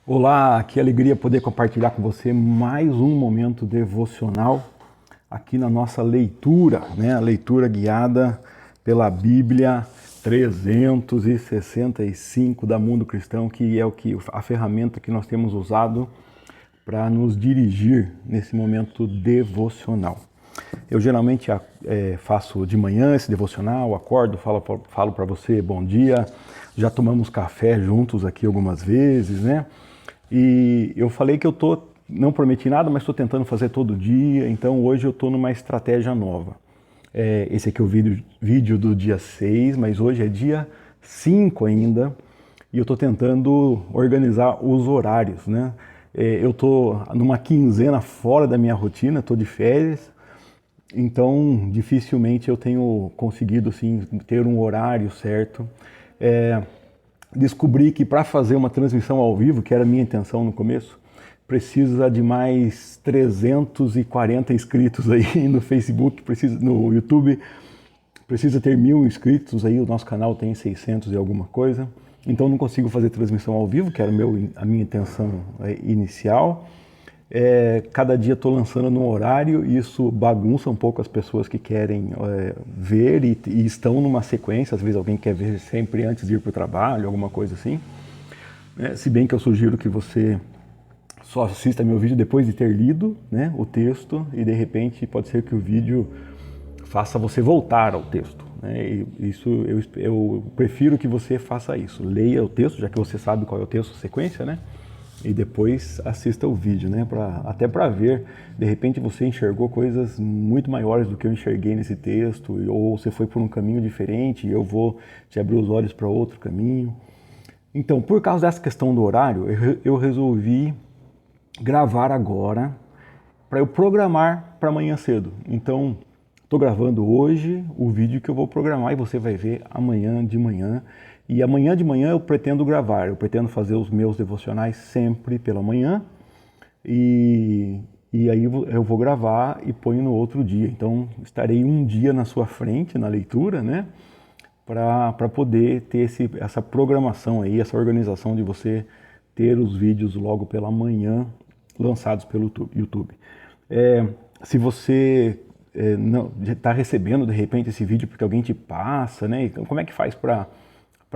Olá, que alegria poder compartilhar com você mais um momento devocional aqui na nossa leitura, né? A leitura guiada pela Bíblia 365 da Mundo Cristão, que é a ferramenta que nós temos usado para nos dirigir nesse momento devocional. Eu geralmente faço de manhã esse devocional, acordo, falo para você bom dia, já tomamos café juntos aqui algumas vezes, né? E eu falei que não prometi nada, mas estou tentando fazer todo dia, então hoje eu estou numa estratégia nova. Esse aqui é o vídeo do dia 6, mas hoje é dia 5 ainda, e eu estou tentando organizar os horários, né? Eu estou numa quinzena fora da minha rotina, estou de férias, então dificilmente eu tenho conseguido assim, ter um horário certo. Descobri que para fazer uma transmissão ao vivo, que era a minha intenção no começo, precisa de mais 340 inscritos aí no Facebook, no YouTube, precisa ter 1000 inscritos aí, o nosso canal tem 600 e alguma coisa, então não consigo fazer transmissão ao vivo, que era a minha intenção inicial. Cada dia estou lançando num horário, e isso bagunça um pouco as pessoas que querem ver e estão numa sequência. Às vezes alguém quer ver sempre antes de ir para o trabalho, alguma coisa assim. Se bem que eu sugiro que você só assista meu vídeo depois de ter lido, né, o texto, e de repente pode ser que o vídeo faça você voltar ao texto. Né? Eu prefiro que você faça isso. Leia o texto, já que você sabe qual é o texto, sequência, né? E depois assista o vídeo, né? Até para ver, de repente você enxergou coisas muito maiores do que eu enxerguei nesse texto, ou você foi por um caminho diferente e eu vou te abrir os olhos para outro caminho. Então, por causa dessa questão do horário, eu resolvi gravar agora para eu programar para amanhã cedo. Então, estou gravando hoje o vídeo que eu vou programar e você vai ver amanhã de manhã. E amanhã de manhã eu pretendo gravar, eu pretendo fazer os meus devocionais sempre pela manhã e aí eu vou gravar e ponho no outro dia. Então estarei um dia na sua frente na leitura, né? Para poder ter essa programação aí, essa organização de você ter os vídeos logo pela manhã lançados pelo YouTube. Se você não está recebendo de repente esse vídeo porque alguém te passa, né? Então, como é que faz para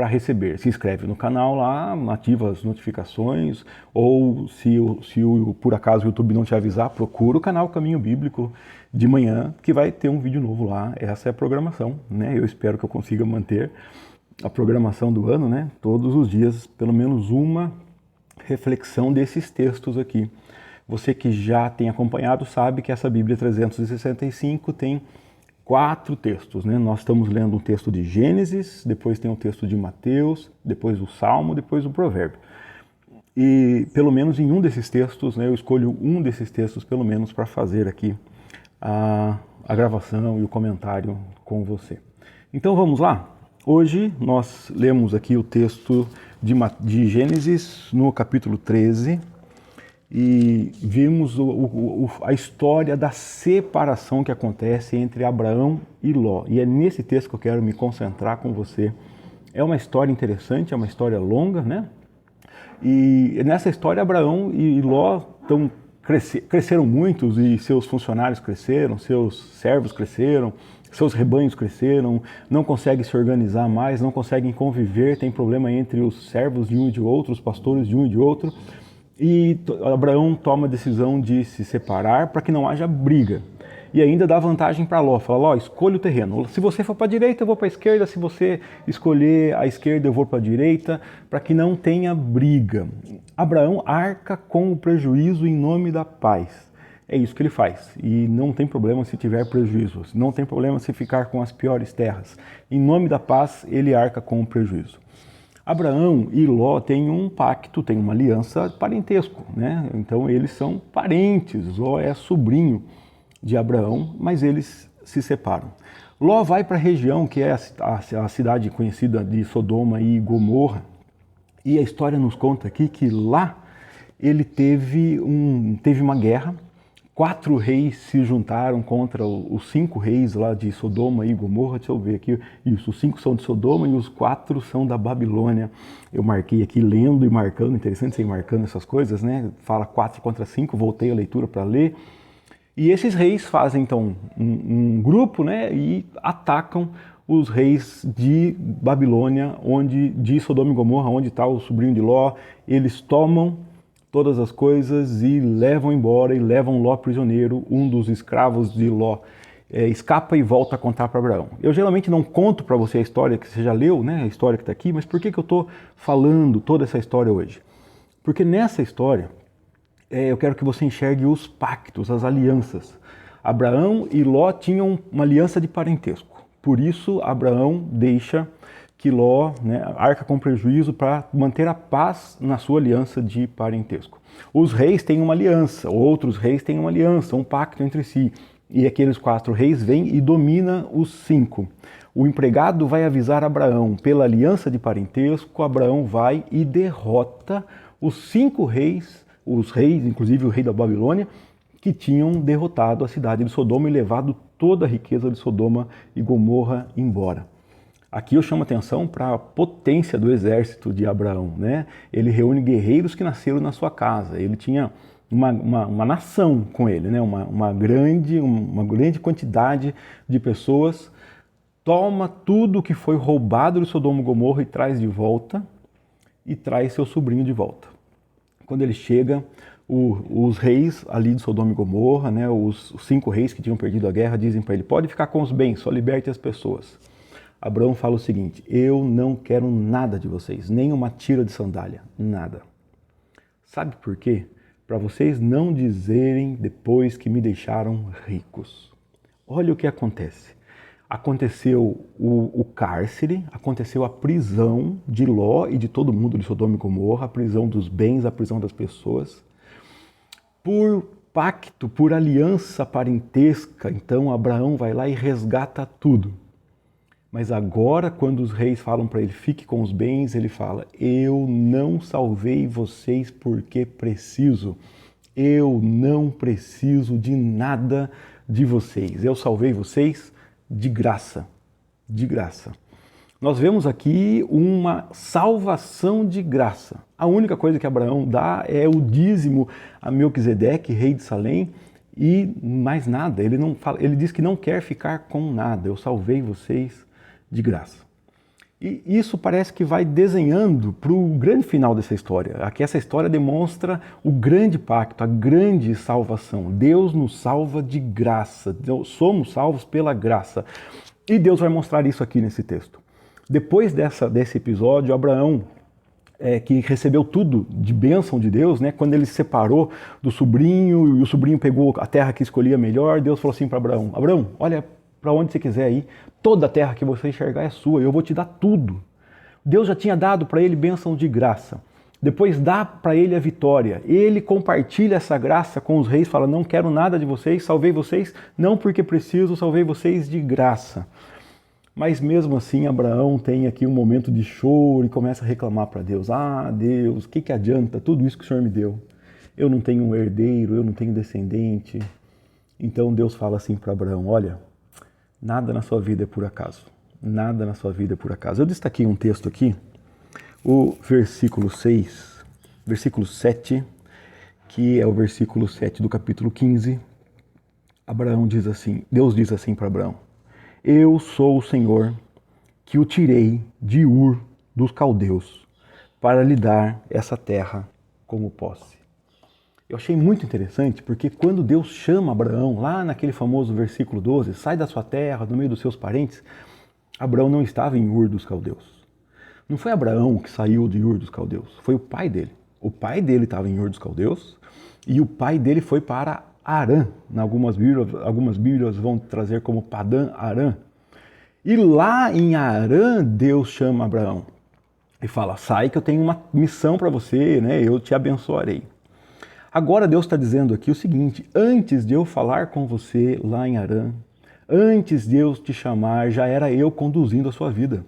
receber? Se inscreve no canal lá, ativa as notificações, ou se por acaso o YouTube não te avisar, procura o canal Caminho Bíblico de manhã, que vai ter um vídeo novo lá. Essa é a programação, né? Eu espero que eu consiga manter a programação do ano, né? Todos os dias, pelo menos uma reflexão desses textos aqui. Você que já tem acompanhado sabe que essa Bíblia 365 tem 4 textos, né? Nós estamos lendo um texto de Gênesis, depois tem um texto de Mateus, depois o Salmo, depois o Provérbio. E pelo menos em um desses textos, né, eu escolho um desses textos pelo menos para fazer aqui a gravação e o comentário com você. Então vamos lá? Hoje nós lemos aqui o texto de Gênesis no capítulo 13, e vimos a história da separação que acontece entre Abraão e Ló. E é nesse texto que eu quero me concentrar com você. É uma história interessante, é uma história longa, né? E nessa história Abraão e Ló cresceram muitos, e seus funcionários cresceram, seus servos cresceram, seus rebanhos cresceram, não conseguem se organizar mais, não conseguem conviver, tem problema entre os servos de um e de outro, os pastores de um e de outro. E Abraão toma a decisão de se separar para que não haja briga. E ainda dá vantagem para Ló. Fala, Ló, escolha o terreno. Se você for para a direita, eu vou para a esquerda. Se você escolher a esquerda, eu vou para a direita, para que não tenha briga. Abraão arca com o prejuízo em nome da paz. É isso que ele faz. E não tem problema se tiver prejuízo. Não tem problema se ficar com as piores terras. Em nome da paz, ele arca com o prejuízo. Abraão e Ló têm um pacto, têm uma aliança parentesco, né? Então eles são parentes. Ló é sobrinho de Abraão, mas eles se separam. Ló vai para a região que é a cidade conhecida de Sodoma e Gomorra, e a história nos conta aqui que lá ele teve uma guerra 4 reis se juntaram contra os 5 reis lá de Sodoma e Gomorra. Deixa eu ver aqui. Isso, os 5 são de Sodoma e os 4 são da Babilônia. Eu marquei aqui lendo e marcando. Interessante você ir marcando essas coisas, né? Fala 4 contra 5, voltei a leitura para ler. E esses reis fazem então um grupo, né? E atacam os reis de Babilônia, de Sodoma e Gomorra, onde está o sobrinho de Ló. Eles tomam todas as coisas e levam embora, e levam Ló prisioneiro. Um dos escravos de Ló escapa e volta a contar para Abraão. Eu geralmente não conto para você a história que você já leu, né? A história que está aqui, mas por que eu estou falando toda essa história hoje? Porque nessa história eu quero que você enxergue os pactos, as alianças. Abraão e Ló tinham uma aliança de parentesco. Por isso, Abraão deixa que Ló arca com prejuízo para manter a paz na sua aliança de parentesco. Os reis têm uma aliança, outros reis têm uma aliança, um pacto entre si. E aqueles 4 reis vêm e dominam os 5. O empregado vai avisar Abraão pela aliança de parentesco. Abraão vai e derrota os 5 reis, os reis, inclusive o rei da Babilônia, que tinham derrotado a cidade de Sodoma e levado toda a riqueza de Sodoma e Gomorra embora. Aqui eu chamo atenção para a potência do exército de Abraão, né? Ele reúne guerreiros que nasceram na sua casa. Ele tinha uma nação com ele, né? Uma grande quantidade de pessoas. Toma tudo que foi roubado de Sodoma e Gomorra e traz de volta, e traz seu sobrinho de volta. Quando ele chega, os reis ali de Sodoma e Gomorra, né, os 5 reis que tinham perdido a guerra, dizem para ele: pode ficar com os bens, só liberte as pessoas. Abraão fala o seguinte: eu não quero nada de vocês, nem uma tira de sandália, nada. Sabe por quê? Para vocês não dizerem depois que me deixaram ricos. Olha o que acontece. Aconteceu o cárcere, aconteceu a prisão de Ló e de todo mundo de Sodoma e Gomorra, a prisão dos bens, a prisão das pessoas. Por pacto, por aliança parentesca, então Abraão vai lá e resgata tudo. Mas agora, quando os reis falam para ele, fique com os bens, ele fala: eu não salvei vocês porque preciso. Eu não preciso de nada de vocês. Eu salvei vocês de graça. De graça. Nós vemos aqui uma salvação de graça. A única coisa que Abraão dá é o dízimo a Melquisedeque, rei de Salém, e mais nada. Ele diz que não quer ficar com nada. Eu salvei vocês de graça. E isso parece que vai desenhando para o grande final dessa história. Aqui essa história demonstra o grande pacto, a grande salvação. Deus nos salva de graça. Somos salvos pela graça. E Deus vai mostrar isso aqui nesse texto. Depois desse episódio, Abraão, que recebeu tudo de bênção de Deus, né? Quando ele se separou do sobrinho e o sobrinho pegou a terra que escolhia melhor, Deus falou assim para Abraão: Abraão, olha para onde você quiser ir, toda a terra que você enxergar é sua, eu vou te dar tudo. Deus já tinha dado para ele bênção de graça. Depois dá para ele a vitória. Ele compartilha essa graça com os reis, fala: não quero nada de vocês, salvei vocês não porque preciso, salvei vocês de graça. Mas mesmo assim, Abraão tem aqui um momento de choro e começa a reclamar para Deus: ah, Deus, o que adianta tudo isso que o Senhor me deu? Eu não tenho um herdeiro, eu não tenho descendente. Então Deus fala assim para Abraão: olha, nada na sua vida é por acaso. Nada na sua vida é por acaso. Eu destaquei um texto aqui, o versículo 6, versículo 7, que é o versículo 7 do capítulo 15. Abraão diz assim, Deus diz assim para Abraão: eu sou o Senhor que o tirei de Ur dos caldeus para lhe dar essa terra como posse. Eu achei muito interessante porque quando Deus chama Abraão, lá naquele famoso versículo 12, sai da sua terra, no meio dos seus parentes, Abraão não estava em Ur dos caldeus. Não foi Abraão que saiu de Ur dos caldeus, foi o pai dele. O pai dele estava em Ur dos caldeus e o pai dele foi para Harã. Algumas Bíblias vão trazer como Padã Harã. E lá em Harã, Deus chama Abraão e fala: sai que eu tenho uma missão para você, né? Eu te abençoarei. Agora Deus está dizendo aqui o seguinte: antes de eu falar com você lá em Harã, antes de eu te chamar, já era eu conduzindo a sua vida.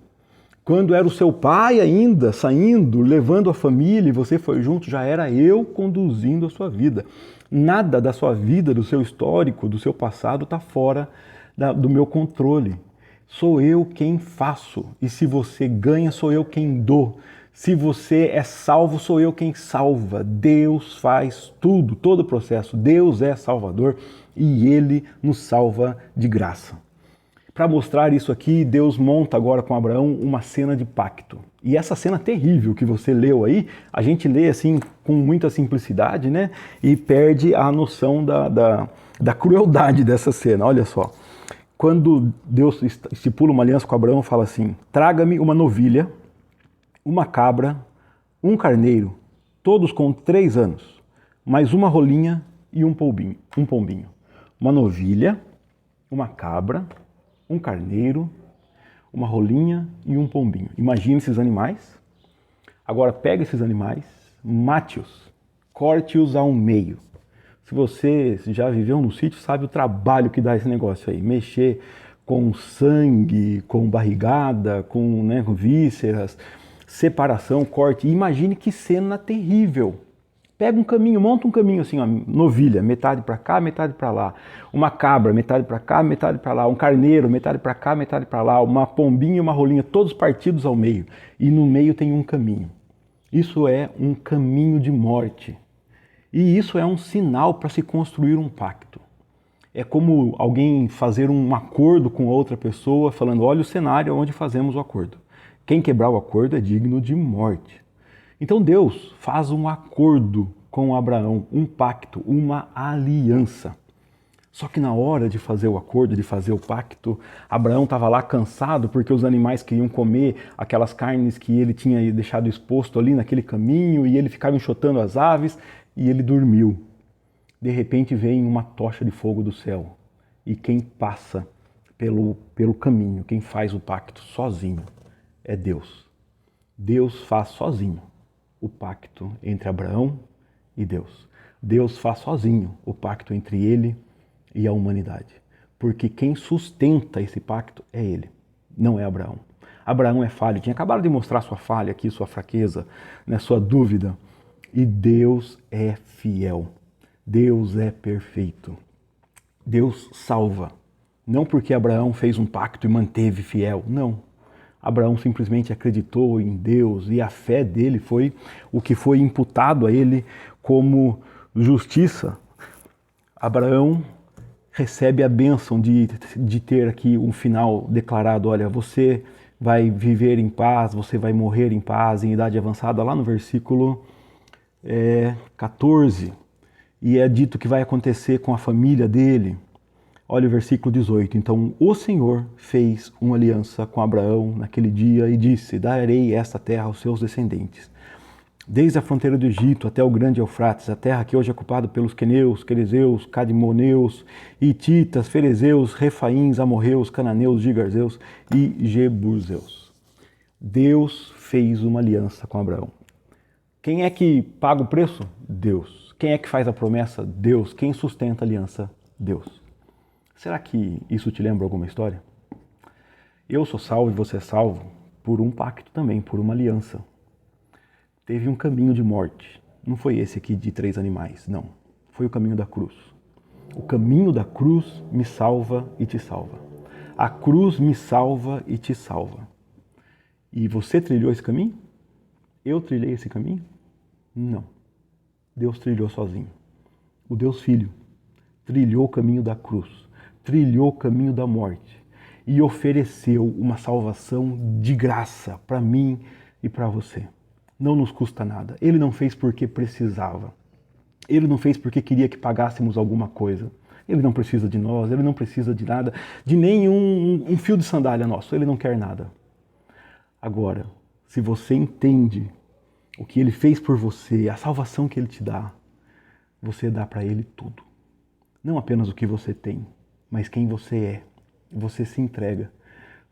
Quando era o seu pai ainda saindo, levando a família e você foi junto, já era eu conduzindo a sua vida. Nada da sua vida, do seu histórico, do seu passado está fora do meu controle. Sou eu quem faço. E se você ganha, sou eu quem dou. Se você é salvo, sou eu quem salva. Deus faz tudo, todo o processo. Deus é Salvador e Ele nos salva de graça. Para mostrar isso aqui, Deus monta agora com Abraão uma cena de pacto. E essa cena terrível que você leu aí, a gente lê assim com muita simplicidade, né? E perde a noção da crueldade dessa cena. Olha só. Quando Deus estipula uma aliança com Abraão, fala assim: traga-me uma novilha, uma cabra, um carneiro, todos com 3 anos, mais uma rolinha e um pombinho. Uma novilha, uma cabra, um carneiro, uma rolinha e um pombinho. Imagine esses animais. Agora pega esses animais, mate-os, corte-os ao meio. Se você já viveu no sítio, sabe o trabalho que dá esse negócio aí. Mexer com sangue, com barrigada, com vísceras, separação, corte. Imagine que cena terrível. Pega um caminho, monta um caminho assim, ó, novilha, metade para cá, metade para lá. Uma cabra, metade para cá, metade para lá. Um carneiro, metade para cá, metade para lá. Uma pombinha e uma rolinha, todos partidos ao meio. E no meio tem um caminho. Isso é um caminho de morte. E isso é um sinal para se construir um pacto. É como alguém fazer um acordo com outra pessoa, falando: olha o cenário onde fazemos o acordo. Quem quebrar o acordo é digno de morte. Então Deus faz um acordo com Abraão, um pacto, uma aliança. Só que na hora de fazer o acordo, de fazer o pacto, Abraão estava lá cansado porque os animais queriam comer aquelas carnes que ele tinha deixado exposto ali naquele caminho e ele ficava enxotando as aves e ele dormiu. De repente vem uma tocha de fogo do céu e quem passa pelo caminho, quem faz o pacto sozinho é Deus. Deus faz sozinho o pacto entre Abraão e Deus. Deus faz sozinho o pacto entre ele e a humanidade. Porque quem sustenta esse pacto é ele, não é Abraão. Abraão é falho, tinha acabado de mostrar sua falha aqui, sua fraqueza, né, sua dúvida. E Deus é fiel, Deus é perfeito. Deus salva, não porque Abraão fez um pacto e manteve fiel, não. Abraão simplesmente acreditou em Deus e a fé dele foi o que foi imputado a ele como justiça. Abraão recebe a bênção de ter aqui um final declarado: olha, você vai viver em paz, você vai morrer em paz, em idade avançada, lá no versículo 14. E é dito que vai acontecer com a família dele. Olha o versículo 18. Então o Senhor fez uma aliança com Abraão naquele dia e disse: darei esta terra aos seus descendentes. Desde a fronteira do Egito até o grande Eufrates, a terra que hoje é ocupada pelos queneus, querezeus, cadmoneus, hititas, ferezeus, refaíns, amorreus, cananeus, gigarzeus e jebuseus. Deus fez uma aliança com Abraão. Quem é que paga o preço? Deus. Quem é que faz a promessa? Deus. Quem sustenta a aliança? Deus. Será que isso te lembra alguma história? Eu sou salvo e você é salvo por um pacto também, por uma aliança. Teve um caminho de morte. Não foi esse aqui de 3 animais, não. Foi o caminho da cruz. O caminho da cruz me salva e te salva. A cruz me salva e te salva. E você trilhou esse caminho? Eu trilhei esse caminho? Não. Deus trilhou sozinho. O Deus Filho trilhou o caminho da cruz, trilhou o caminho da morte e ofereceu uma salvação de graça para mim e para você. Não nos custa nada. Ele não fez porque precisava. Ele não fez porque queria que pagássemos alguma coisa. Ele não precisa de nós, ele não precisa de nada, de nenhum um fio de sandália nosso. Ele não quer nada. Agora, se você entende o que ele fez por você, a salvação que ele te dá, você dá para ele tudo. Não apenas o que você tem, mas quem você é. Você se entrega.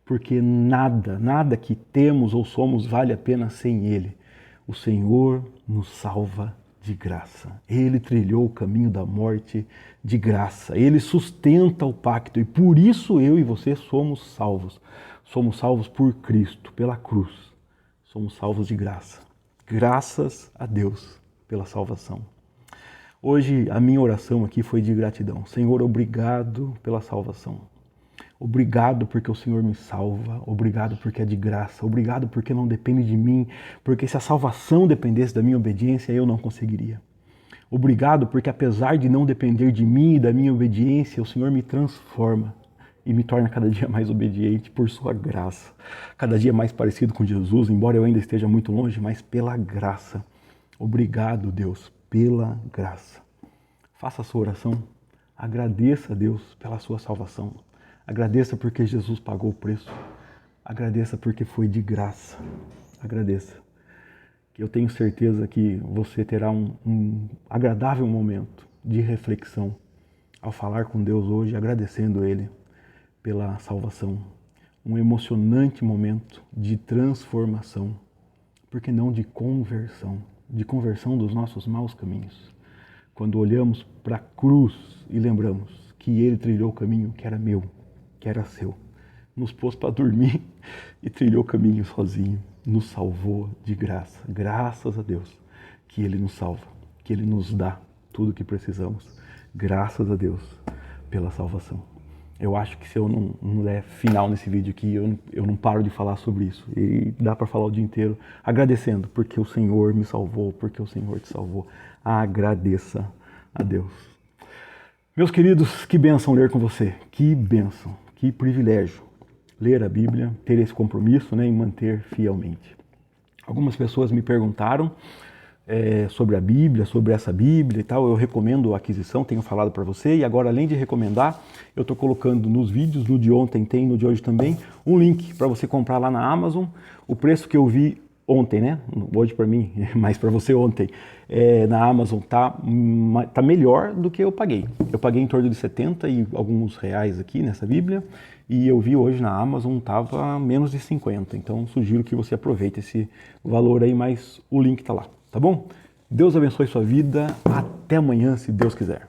Porque nada que temos ou somos vale a pena sem ele. O Senhor nos salva de graça. Ele trilhou o caminho da morte de graça. Ele sustenta o pacto e por isso eu e você somos salvos. Somos salvos por Cristo, pela cruz. Somos salvos de graça. Graças a Deus pela salvação. Hoje a minha oração aqui foi de gratidão. Senhor, obrigado pela salvação. Obrigado porque o Senhor me salva. Obrigado porque é de graça. Obrigado porque não depende de mim. Porque se a salvação dependesse da minha obediência, eu não conseguiria. Obrigado porque apesar de não depender de mim e da minha obediência, o Senhor me transforma e me torna cada dia mais obediente por sua graça. Cada dia mais parecido com Jesus, embora eu ainda esteja muito longe, mas pela graça. Obrigado, Deus, pela graça. Faça a sua oração. Agradeça a Deus pela sua salvação. Agradeça porque Jesus pagou o preço. Agradeça porque foi de graça. Agradeça. Que eu tenho certeza que você terá um agradável momento de reflexão ao falar com Deus hoje, agradecendo Ele pela salvação. Um emocionante momento de transformação, porque não de conversão dos nossos maus caminhos. Quando olhamos para a cruz e lembramos que Ele trilhou o caminho que era meu, que era seu, nos pôs para dormir e trilhou o caminho sozinho, nos salvou de graça. Graças a Deus que Ele nos salva, que Ele nos dá tudo o que precisamos. Graças a Deus pela salvação. Eu acho que se eu não der final nesse vídeo aqui, eu não paro de falar sobre isso. E dá para falar o dia inteiro agradecendo, porque o Senhor me salvou, porque o Senhor te salvou. Agradeça a Deus. Meus queridos, que bênção ler com você. Que bênção, que privilégio ler a Bíblia, ter esse compromisso, né, e manter fielmente. Algumas pessoas me perguntaram sobre a Bíblia, sobre essa Bíblia e tal. Eu recomendo a aquisição, tenho falado para você. E agora, além de recomendar, eu estou colocando nos vídeos, no de ontem tem, no de hoje também, um link para você comprar lá na Amazon. O preço que eu vi ontem, né? Hoje para mim, mas para você ontem, na Amazon tá melhor do que eu paguei. Eu paguei em torno de 70 e alguns reais aqui nessa Bíblia, e eu vi hoje na Amazon tava menos de 50. Então sugiro que você aproveite esse valor aí, mas o link tá lá, tá bom? Deus abençoe sua vida. Até amanhã, se Deus quiser.